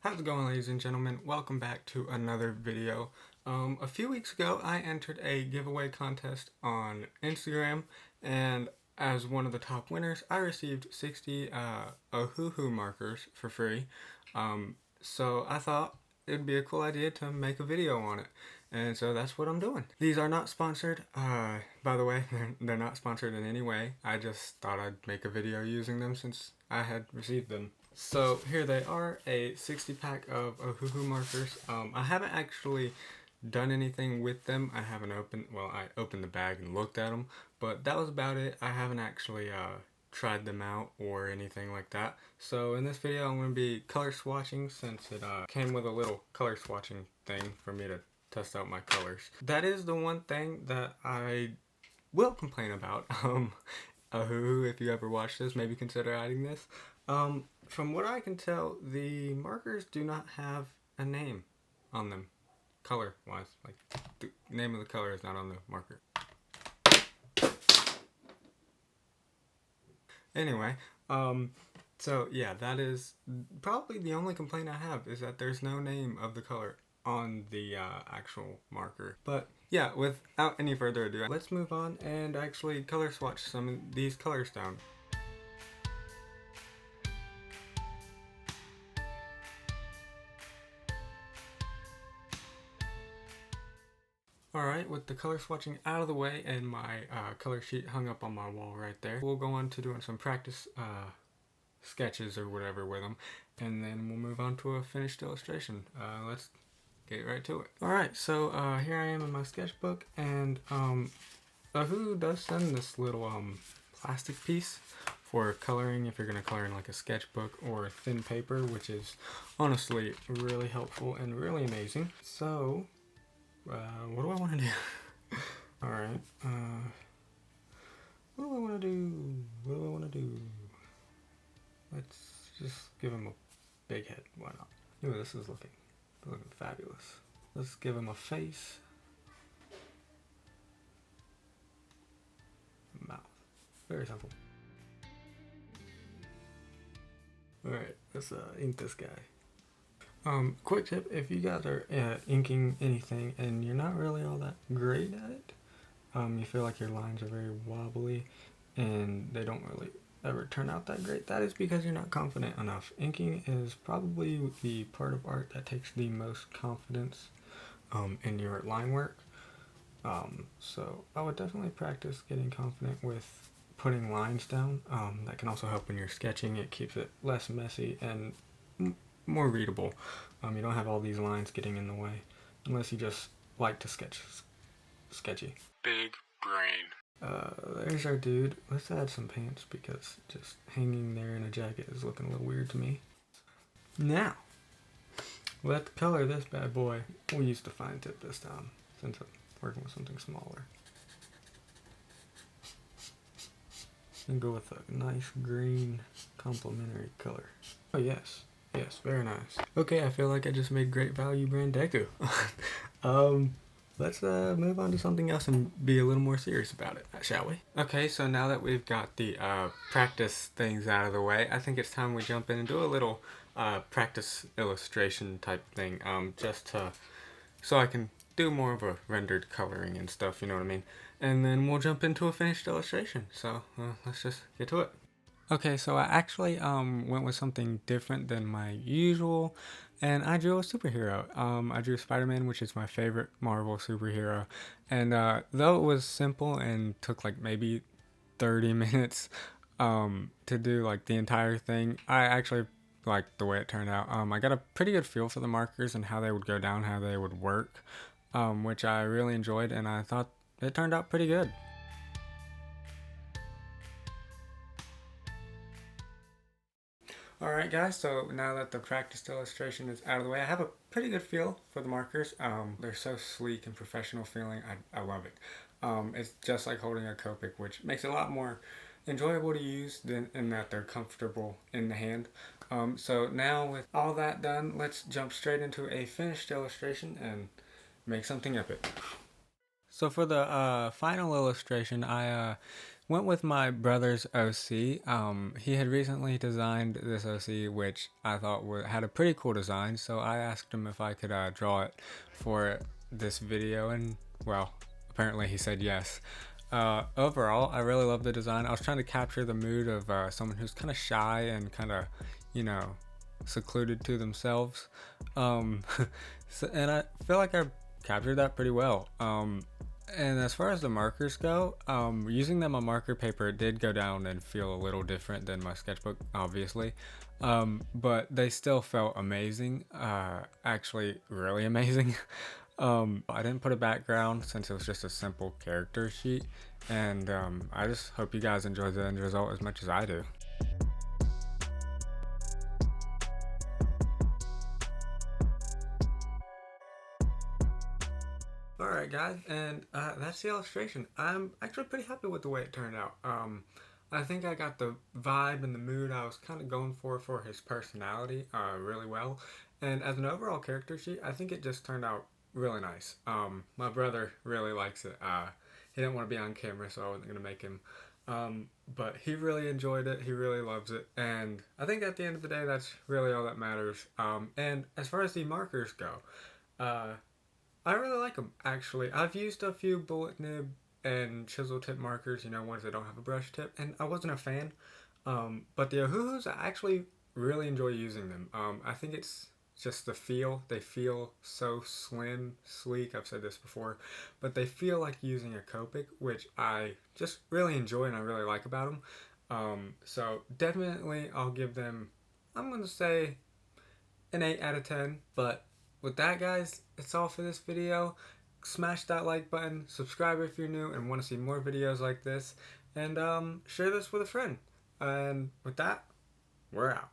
How's it going, ladies and gentlemen? Welcome back to another video. A few weeks ago I entered a giveaway contest on Instagram, and as one of the top winners I received 60 Ohuhu markers for free. So I thought it'd be a cool idea to make a video on it, and so that's what I'm doing. These are not sponsored, by the way. They're not sponsored in any way. I just thought I'd make a video using them since I had received them. So here they are, a 60 pack of Ohuhu markers. I haven't actually done anything with them. I opened the bag and looked at them, but that was about it. I haven't actually tried them out or anything like that. So in this video I'm going to be color swatching, since it came with a little color swatching thing for me to test out my colors. That is the one thing that I will complain about. Ohuhu, if you ever watch this, maybe consider adding this. From what I can tell, the markers do not have a name on them, color-wise. Like, the name of the color is not on the marker. Anyway, so yeah, that is probably the only complaint I have, is that there's no name of the color on the actual marker. But yeah, without any further ado, let's move on and actually color swatch some of these colors down. Alright, with the color swatching out of the way and my color sheet hung up on my wall right there, we'll go on to doing some practice sketches or whatever with them, and then we'll move on to a finished illustration. Let's get right to it. Alright, so here I am in my sketchbook, and Ohuhu does send this little plastic piece for coloring if you're going to color in like a sketchbook or thin paper, which is honestly really helpful and really amazing. So what do I want to do? Alright, what do I want to do? Let's just give him a big head, why not? Ooh, this is looking fabulous. Let's give him a face. Mouth. Very simple. Alright, let's ink this guy. Quick tip, if you guys are inking anything and you're not really all that great at it, you feel like your lines are very wobbly and they don't really ever turn out that great, that is because you're not confident enough. Inking is probably the part of art that takes the most confidence in your line work. So I would definitely practice getting confident with putting lines down. That can also help when you're sketching. It keeps it less messy and more readable. You don't have all these lines getting in the way, unless you just like to sketch sketchy. Big brain. There's our dude. Let's add some pants, because just hanging there in a jacket is looking a little weird to me. Now, let's color this bad boy. We'll use the fine tip this time, since I'm working with something smaller. And go with a nice green complementary color. Oh yes. Yes, very nice. Okay, I feel like I just made great value brand deco. Let's move on to something else and be a little more serious about it, shall we? Okay, so now that we've got the practice things out of the way, I think it's time we jump in and do a little practice illustration type thing, so I can do more of a rendered coloring and stuff, you know what I mean? And then we'll jump into a finished illustration. So let's just get to it. Okay, so I actually went with something different than my usual, and I drew a superhero. I drew Spider-Man, which is my favorite Marvel superhero, and though it was simple and took like maybe 30 minutes to do like the entire thing, I actually liked the way it turned out. I got a pretty good feel for the markers and how they would go down, how they would work, which I really enjoyed, and I thought it turned out pretty good. Alright guys, so now that the practiced illustration is out of the way, I have a pretty good feel for the markers. They're so sleek and professional feeling, I love it. It's just like holding a Copic, which makes it a lot more enjoyable to use in that they're comfortable in the hand. So now with all that done, let's jump straight into a finished illustration and make something epic. So for the final illustration, I went with my brother's OC. He had recently designed this OC, which I thought had a pretty cool design, so I asked him if I could draw it for this video, and well, apparently he said yes. Overall, I really love the design. I was trying to capture the mood of someone who's kind of shy and kind of, you know, secluded to themselves. Um, and I feel like I captured that pretty well. And as far as the markers go, using them on marker paper did go down and feel a little different than my sketchbook, obviously. But they still felt amazing, actually really amazing. I didn't put a background since it was just a simple character sheet, and I just hope you guys enjoy the end result as much as I do. Alright guys, and that's the illustration. I'm actually pretty happy with the way it turned out. I think I got the vibe and the mood I was kind of going for his personality really well. And as an overall character sheet, I think it just turned out really nice. My brother really likes it. He didn't want to be on camera, so I wasn't going to make him. But he really enjoyed it. He really loves it. And I think at the end of the day, that's really all that matters. And as far as the markers go, I really like them, actually. I've used a few bullet nib and chisel tip markers, you know, ones that don't have a brush tip, and I wasn't a fan. But the Ohuhus, I actually really enjoy using them. I think it's just the feel. They feel so slim, sleek. I've said this before, but they feel like using a Copic, which I just really enjoy and I really like about them. So definitely I'll give them, I'm going to say an 8 out of 10, but with that, guys, it's all for this video. Smash that like button, subscribe if you're new and want to see more videos like this, and share this with a friend. And with that, we're out.